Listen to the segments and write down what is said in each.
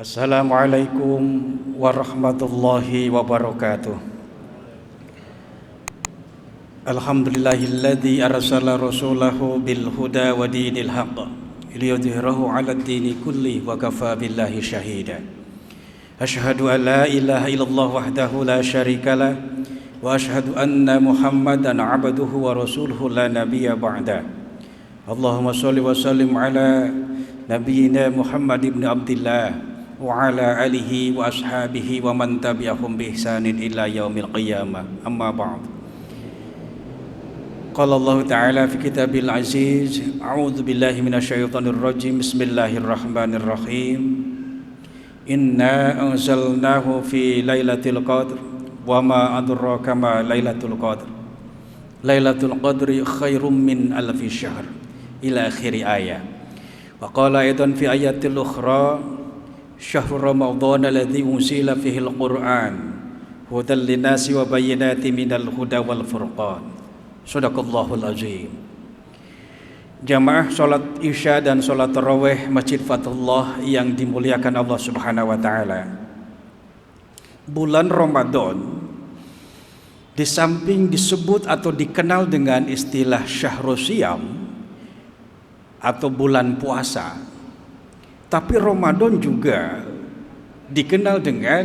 Assalamualaikum warahmatullahi wabarakatuh. Alhamdulillahilladzi arsala rasulahu bil huda wa dinil haqq liyudhhirahu 'alad dini kulli wa kafa billahi syahida. Asyhadu an la ilaha illallah wahdahu la syarikalah wa asyhadu anna Muhammadan 'abduhu wa rasuluhu la nabiyya ba'da. Allahumma shalli wa sallim ala nabiyyina Muhammad ibn Abdillah wa ala alihi wa ashabihi wa man tabi'ahum bi ihsanin ila yaumil qiyamah. Amma ba'd. Qala Allah Ta'ala fi kitabil aziz, a'udzu billahi minasyaitonir rajim. Bismillahirrahmanirrahim. Inna anzalnahu fi lailatul qadr wa ma adraka ma lailatul qadr. Lailatul qadri khairum min alfi syahr ila akhir ayat. Wa qala aidan fi ayatil ukhra syahrul ramadhan alladzi unzila fihi al-Qur'an hudan linnasi wa bayyinatin minal huda wal furqan. Shadaqallahul azim. Jamaah salat Isya dan salat tarawih Masjid Fatullah yang dimuliakan Allah Subhanahu wa taala. Bulan Ramadan di samping disebut atau dikenal dengan istilah syahrul siyam atau bulan puasa, tapi Ramadan juga dikenal dengan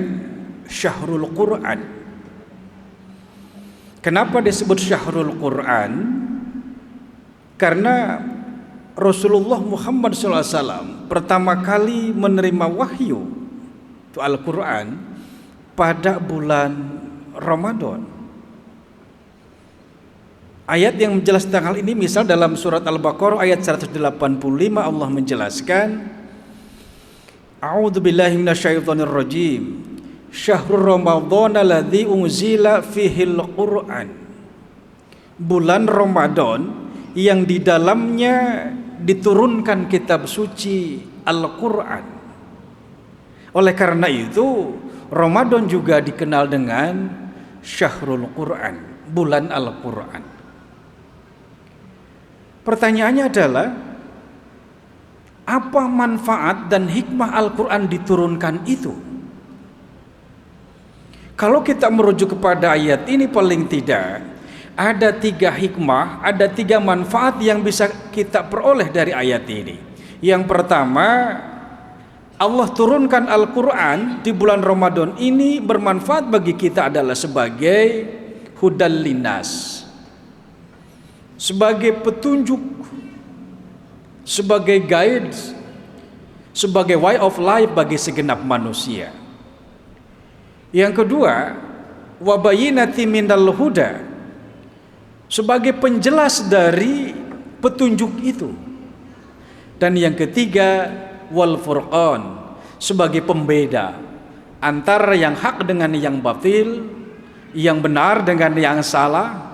Syahrul Quran. Kenapa disebut Syahrul Quran? Karena Rasulullah Muhammad SAW pertama kali menerima wahyu itu Al-Quran pada bulan Ramadan. Ayat yang menjelaskan hal ini misal dalam surat Al-Baqarah ayat 185 Allah menjelaskan, A'udzu billahi minasyaitonir rajim. Syahrul Ramadhan alladzi unzila fihil Qur'an. Bulan Ramadan yang di dalamnya diturunkan kitab suci Al-Qur'an. Oleh karena itu, Ramadan juga dikenal dengan Syahrul Qur'an, bulan Al-Qur'an. Pertanyaannya adalah, apa manfaat dan hikmah Al-Quran diturunkan itu? Kalau kita merujuk kepada ayat ini, paling tidak ada 3 hikmah, ada 3 manfaat yang bisa kita peroleh dari ayat ini. Yang pertama, Allah turunkan Al-Quran di bulan Ramadan ini bermanfaat bagi kita adalah sebagai hudal linnas, sebagai petunjuk, sebagai guide, sebagai way of life bagi segenap manusia. Yang kedua, wabayinati minal huda, sebagai penjelas dari petunjuk itu. Dan yang ketiga, wal furqan, sebagai pembeda antara yang hak dengan yang batil, yang benar dengan yang salah,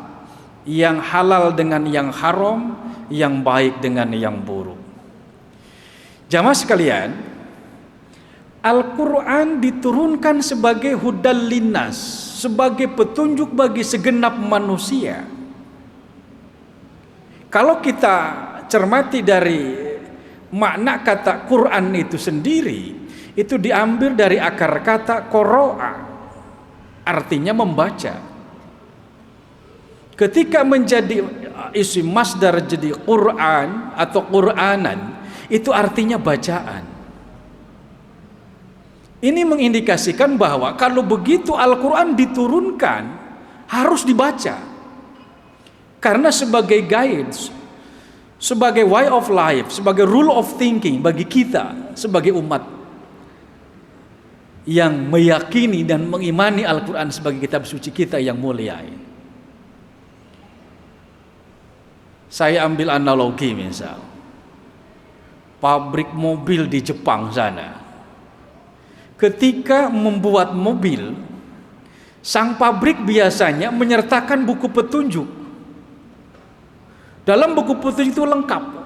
yang halal dengan yang haram, yang baik dengan yang buruk. Jamaah sekalian, Al-Quran diturunkan sebagai hudal linnas, sebagai petunjuk bagi segenap manusia. Kalau kita cermati dari makna kata Quran itu sendiri, itu diambil dari akar kata qara'a, artinya membaca. Ketika menjadi isim masdar jadi Quran atau Quranan, itu artinya bacaan. Ini mengindikasikan bahwa kalau begitu Al-Quran diturunkan harus dibaca. Karena sebagai guides, sebagai way of life, sebagai rule of thinking bagi kita sebagai umat yang meyakini dan mengimani Al-Quran sebagai kitab suci kita yang mulia ini. Saya ambil analogi misal, pabrik mobil di Jepang sana. Ketika membuat mobil, sang pabrik biasanya menyertakan buku petunjuk. Dalam buku petunjuk itu lengkap.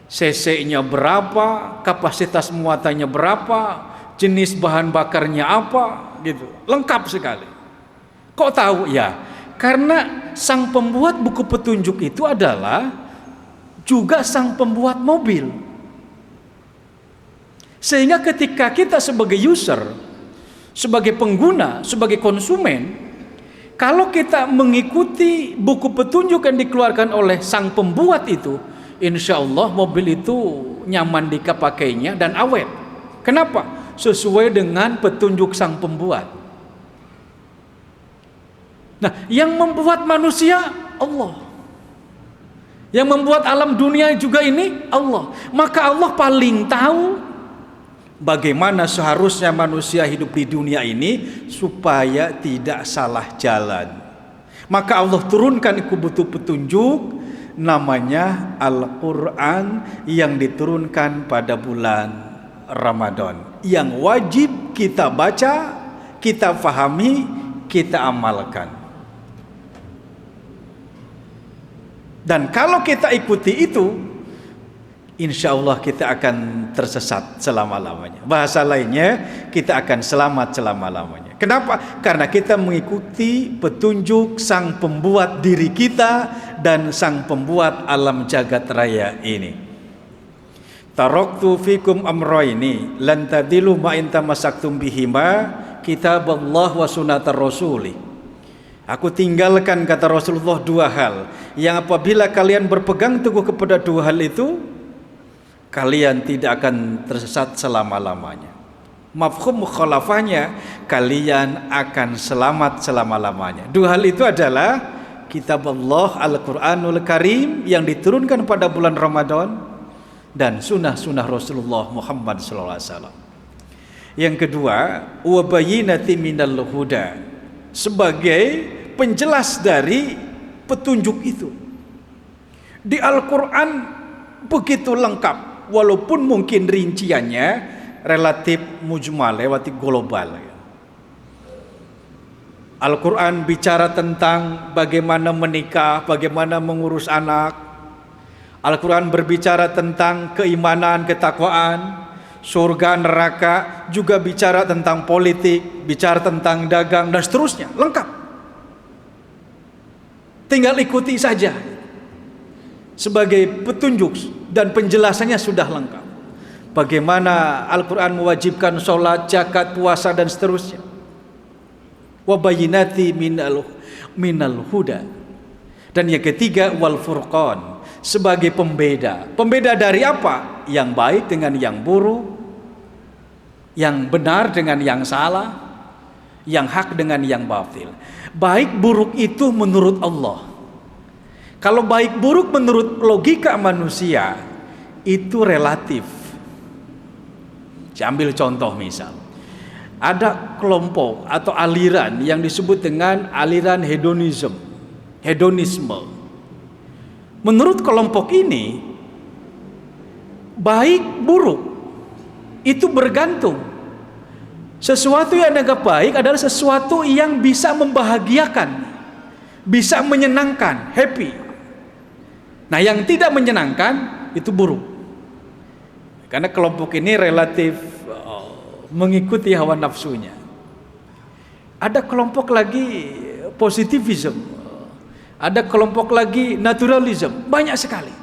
CC-nya berapa, kapasitas muatannya berapa, jenis bahan bakarnya apa, gitu. Lengkap sekali. Kok tahu? Ya, karena sang pembuat buku petunjuk itu adalah juga sang pembuat mobil. Sehingga ketika kita sebagai user, sebagai pengguna, sebagai konsumen, kalau kita mengikuti buku petunjuk yang dikeluarkan oleh sang pembuat itu, insya Allah mobil itu nyaman dipakainya dan awet. Kenapa? Sesuai dengan petunjuk sang pembuat. Nah, yang membuat manusia Allah. Yang membuat alam dunia juga ini Allah. Maka Allah paling tahu bagaimana seharusnya manusia hidup di dunia ini supaya tidak salah jalan. Maka Allah turunkan butuh petunjuk, namanya Al-Quran, yang diturunkan pada bulan Ramadan, yang wajib kita baca, kita fahami, kita amalkan. Dan kalau kita ikuti itu, insya Allah kita akan tersesat selama-lamanya. Bahasa lainnya, kita akan selamat selama-lamanya. Kenapa? Karena kita mengikuti petunjuk sang pembuat diri kita dan sang pembuat alam jagat raya ini. Taraktu fikum amrayni lan tadilu ma in tamassaktum bihima kitaballah wa sunnatar rasuli. Aku tinggalkan, kata Rasulullah, dua hal yang apabila kalian berpegang teguh kepada dua hal itu, kalian tidak akan tersesat selama-lamanya. Mafhum mukhalafahnya, kalian akan selamat selama-lamanya. Dua hal itu adalah kitab Allah Al-Quranul Karim yang diturunkan pada bulan Ramadan dan sunnah-sunnah Rasulullah Muhammad SAW. Yang kedua, wabayinati minal huda, sebagai penjelas dari petunjuk itu. Di Al-Quran begitu lengkap, walaupun mungkin rinciannya relatif mujmal, lewat global. Al-Quran bicara tentang bagaimana menikah, bagaimana mengurus anak. Al-Quran berbicara tentang keimanan, ketakwaan, surga, neraka, juga bicara tentang politik, bicara tentang dagang, dan seterusnya, lengkap. Tinggal ikuti saja. Sebagai petunjuk dan penjelasannya sudah lengkap. Bagaimana Al-Quran mewajibkan sholat, zakat, puasa, dan seterusnya. Wabayinati minal huda. Dan yang ketiga, wal furqan, sebagai pembeda. Pembeda dari apa? Yang baik dengan yang buruk, yang benar dengan yang salah, yang hak dengan yang batil. Baik buruk itu menurut Allah. Kalau baik buruk menurut logika manusia itu relatif. Saya ambil contoh misal, ada kelompok atau aliran yang disebut dengan aliran hedonisme. Menurut kelompok ini, baik buruk itu bergantung. Sesuatu yang dianggap baik adalah sesuatu yang bisa membahagiakan, bisa menyenangkan, happy. Nah, yang tidak menyenangkan itu buruk. Karena kelompok ini relatif mengikuti hawa nafsunya. Ada kelompok lagi positivism, ada kelompok lagi naturalism, banyak sekali.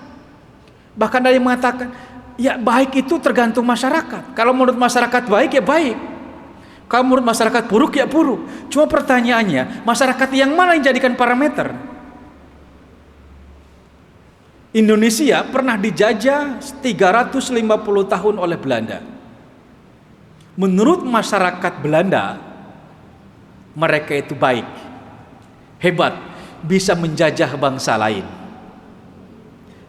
Bahkan ada yang mengatakan, ya baik itu tergantung masyarakat. Kalau menurut masyarakat baik, ya baik. Kalau menurut masyarakat buruk, ya buruk. Cuma pertanyaannya, masyarakat yang mana yang jadikan parameter? Indonesia pernah dijajah 350 tahun oleh Belanda. Menurut masyarakat Belanda, mereka itu baik, hebat, bisa menjajah bangsa lain.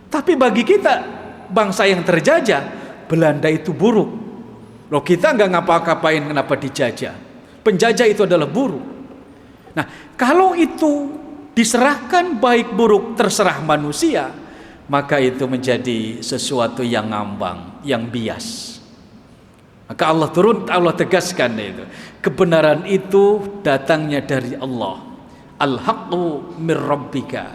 Tapi bagi kita, bangsa yang terjajah, Belanda itu buruk. Loh, kita nggak ngapa-ngapain, kenapa dijajah? Penjajah itu adalah buruk. Nah, kalau itu diserahkan baik buruk terserah manusia, maka itu menjadi sesuatu yang ngambang, yang bias. Maka Allah tegaskan itu. Kebenaran itu datangnya dari Allah. Al-haqqu mir rabbika.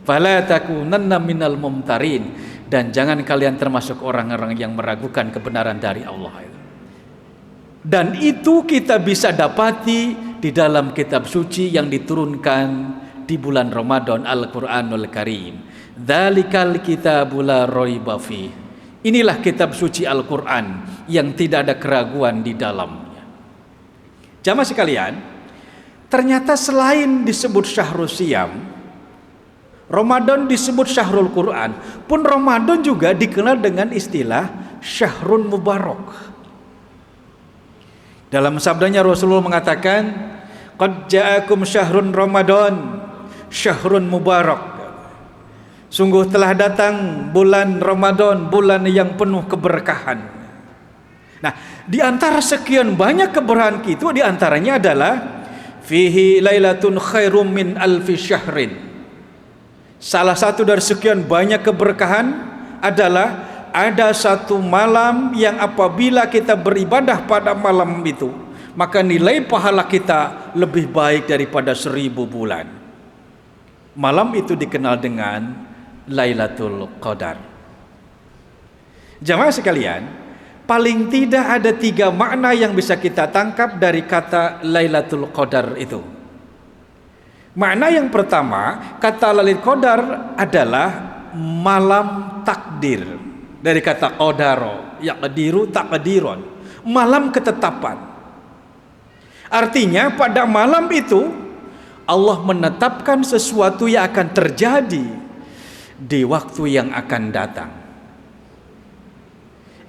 Fala takunanna minal mumtarin. Dan jangan kalian termasuk orang-orang yang meragukan kebenaran dari Allah. Dan itu kita bisa dapati di dalam kitab suci yang diturunkan di bulan Ramadan, Al-Quranul Karim. Dzalikal kitabul la raiba fi. Inilah kitab suci Al-Quran yang tidak ada keraguan di dalamnya. Jamaah sekalian, ternyata selain disebut syahrul siyam, Ramadan disebut syahrul Quran, pun Ramadan juga dikenal dengan istilah syahrun mubarak. Dalam sabdanya Rasulullah mengatakan, qad ja'akum syahrun Ramadan, syahrun mubarak. Sungguh telah datang bulan Ramadan, bulan yang penuh keberkahan. Nah, di antara sekian banyak keberkahan itu, di antaranya adalah fihi lailatun khairum min alfi syahrin. Salah satu dari sekian banyak keberkahan adalah ada satu malam yang apabila kita beribadah pada malam itu, maka nilai pahala kita lebih baik daripada 1000 bulan. Malam itu dikenal dengan Lailatul Qadar. Jamaah sekalian, paling tidak ada 3 makna yang bisa kita tangkap dari kata Lailatul Qadar itu. Makna yang pertama, kata Lailatul Qadar adalah malam takdir. Dari kata qadaro, yaqdiru taqdiron, malam ketetapan. Artinya pada malam itu Allah menetapkan sesuatu yang akan terjadi di waktu yang akan datang.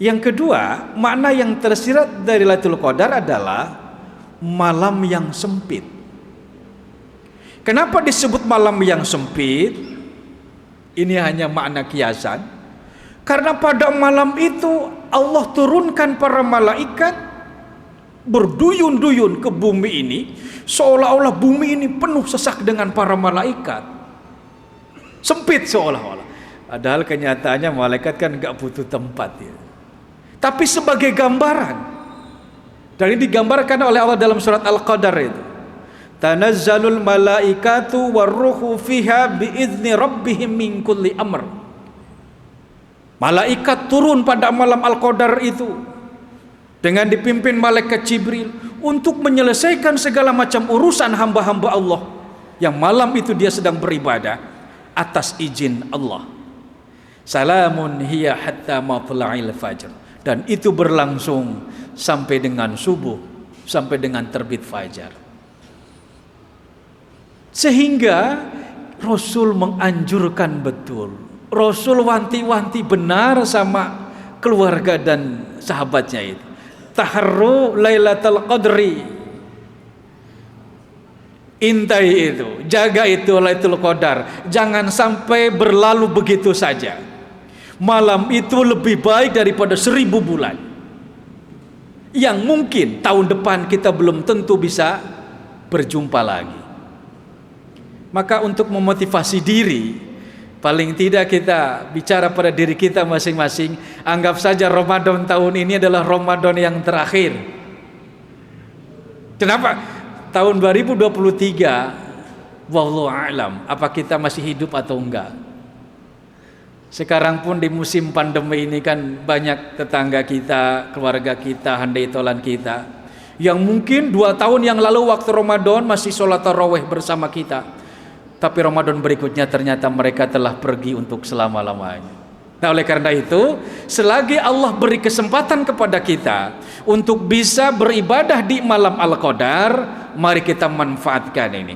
Yang kedua, makna yang tersirat dari Lailatul Qadar adalah malam yang sempit. Kenapa disebut malam yang sempit? Ini hanya makna kiasan. Karena pada malam itu Allah turunkan para malaikat berduyun-duyun ke bumi ini, seolah-olah bumi ini penuh sesak dengan para malaikat. Sempit seolah-olah. Padahal kenyataannya malaikat kan gak butuh tempat ya. Tapi sebagai gambaran, dan ini digambarkan oleh Allah dalam surat Al-Qadar itu, tanazzalul malaikatu warruhu fiha biizni rabbihim min kulli amr. Malaikat turun pada malam Al-Qadar itu dengan dipimpin malaikat Jibril untuk menyelesaikan segala macam urusan hamba-hamba Allah yang malam itu dia sedang beribadah atas izin Allah. Salamun hiya hatta matla'il fajr. Dan itu berlangsung sampai dengan subuh, sampai dengan terbit fajar. Sehingga Rasul menganjurkan betul, Rasul wanti-wanti benar sama keluarga dan sahabatnya itu. Taharru Lailatul Qadri. Intai itu, jaga itu Lailatul Qadar. Jangan sampai berlalu begitu saja. Malam itu lebih baik daripada 1000 bulan. Yang mungkin tahun depan kita belum tentu bisa berjumpa lagi. Maka untuk memotivasi diri, paling tidak kita bicara pada diri kita masing-masing, anggap saja Ramadan tahun ini adalah Ramadan yang terakhir. Kenapa? Tahun 2023, wallahu a'lam, apa kita masih hidup atau enggak? Sekarang pun di musim pandemi ini kan banyak tetangga kita, keluarga kita, handai tolan kita, yang mungkin 2 tahun yang lalu waktu Ramadan masih sholat tarawih bersama kita, tapi Ramadan berikutnya ternyata mereka telah pergi untuk selama-lamanya. Nah, oleh karena itu, selagi Allah beri kesempatan kepada kita untuk bisa beribadah di malam Al-Qadar, mari kita manfaatkan ini.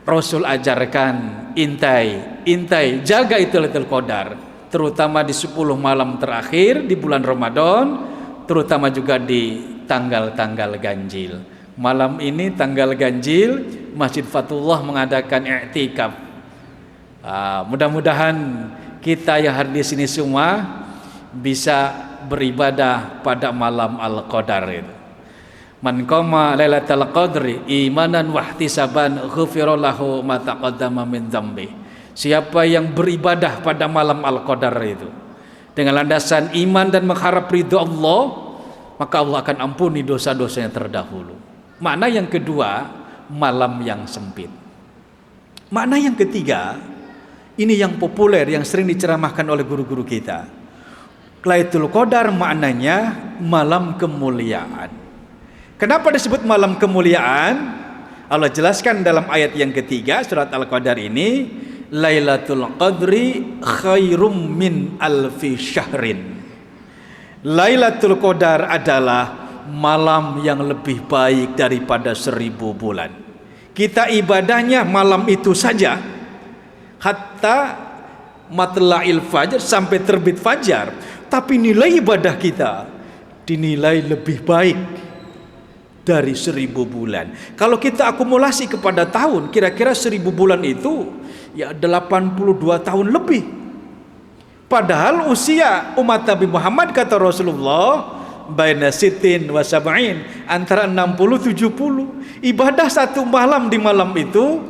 Rasul ajarkan intai, jaga itu Lailatul Qadar, terutama di 10 malam terakhir di bulan Ramadan, terutama juga di tanggal-tanggal ganjil. Malam ini tanggal ganjil, Masjid Fatullah mengadakan i'tikaf. Mudah-mudahan kita yang hadir di sini semua bisa beribadah pada malam Al-Qadar itu. Man qama lailatal qadri imanan wahtisaban ghufira lahu ma taqaddama min dzambi. Siapa yang beribadah pada malam Al-Qadar itu dengan landasan iman dan mengharap ridho Allah, maka Allah akan ampuni dosa-dosanya terdahulu. Makna yang kedua, malam yang sempit. Makna yang ketiga, ini yang populer, yang sering diceramahkan oleh guru-guru kita. Lailatul Qadar maknanya malam kemuliaan. Kenapa disebut malam kemuliaan? Allah jelaskan dalam ayat yang ketiga surat Al-Qadar ini, Lailatul Qadri khairum min alfi syahrin. Lailatul Qadar adalah malam yang lebih baik daripada 1000 bulan. Kita ibadahnya malam itu saja, hatta matla'il fajar, sampai terbit fajar. Tapi nilai ibadah kita dinilai lebih baik dari 1000 bulan. Kalau kita akumulasi kepada tahun, kira-kira 1000 bulan itu ya 82 tahun lebih. Padahal usia umat Nabi Muhammad, kata Rasulullah, baina sitin wa sab'in, antara 60-70. Ibadah satu malam di malam itu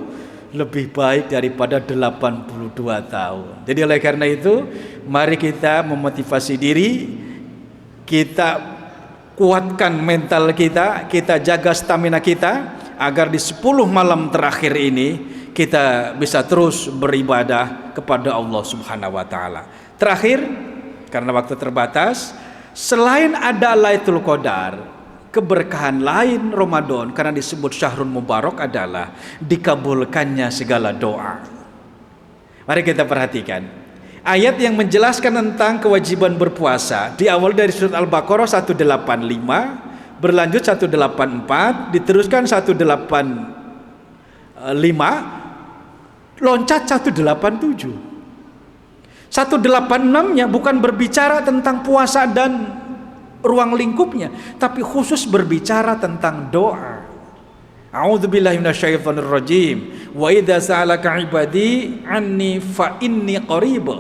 lebih baik daripada 82 tahun. Jadi oleh karena itu, mari kita memotivasi diri, kita kuatkan mental kita, kita jaga stamina kita, agar di 10 malam terakhir ini kita bisa terus beribadah kepada Allah Subhanahu wa taala. Terakhir, karena waktu terbatas, selain ada Lailatul Qadar, keberkahan lain Ramadan karena disebut Syahrul Mubarak adalah dikabulkannya segala doa. Mari kita perhatikan ayat yang menjelaskan tentang kewajiban berpuasa. Di awal dari surat Al-Baqarah 185, berlanjut 184, diteruskan 185, loncat 187. 186-nya bukan berbicara tentang puasa dan ruang lingkupnya, tapi khusus berbicara tentang doa. A'udzubillahi minasyaitonir rajim. Wa idza sa'alaka 'ibadi 'anni fa inni qarib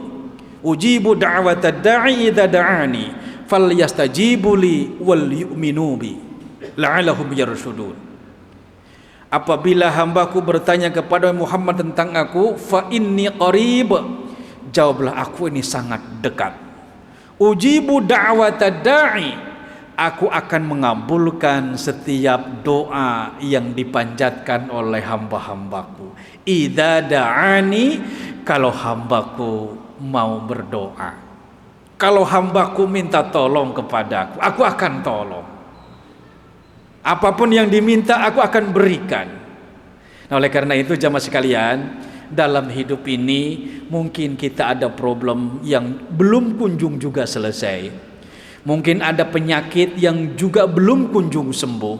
ujibu da'watad da'i idza da'ani falyastajibu li wal yu'minu bi la'allahum yarshudun. Apabila hambaku bertanya kepada Muhammad tentang aku, fa inni qarib, jawablah aku ini sangat dekat. Ujibu da'watad da'i, aku akan mengabulkan setiap doa yang dipanjatkan oleh hamba-hambaku. Idza da'ani, kalau hambaku mau berdoa. Kalau hambaku minta tolong kepadaku, aku akan tolong. Apapun yang diminta aku akan berikan. Nah, oleh karena itu jamaah sekalian, dalam hidup ini mungkin kita ada problem yang belum kunjung juga selesai. Mungkin ada penyakit yang juga belum kunjung sembuh,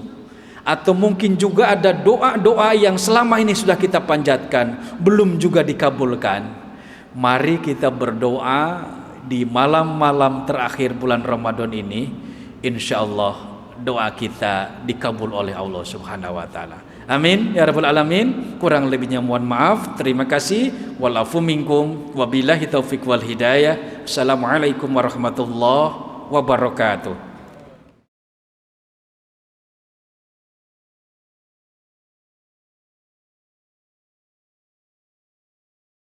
atau mungkin juga ada doa-doa yang selama ini sudah kita panjatkan belum juga dikabulkan. Mari kita berdoa di malam-malam terakhir bulan Ramadan ini, insya Allah doa kita dikabul oleh Allah Subhanahu wa taala. Amin ya rabbal alamin. Kurang lebihnya mohon maaf. Terima kasih. Walafu minkum wabillahi taufik wal hidayah. Assalamualaikum warahmatullahi wabarakatuh.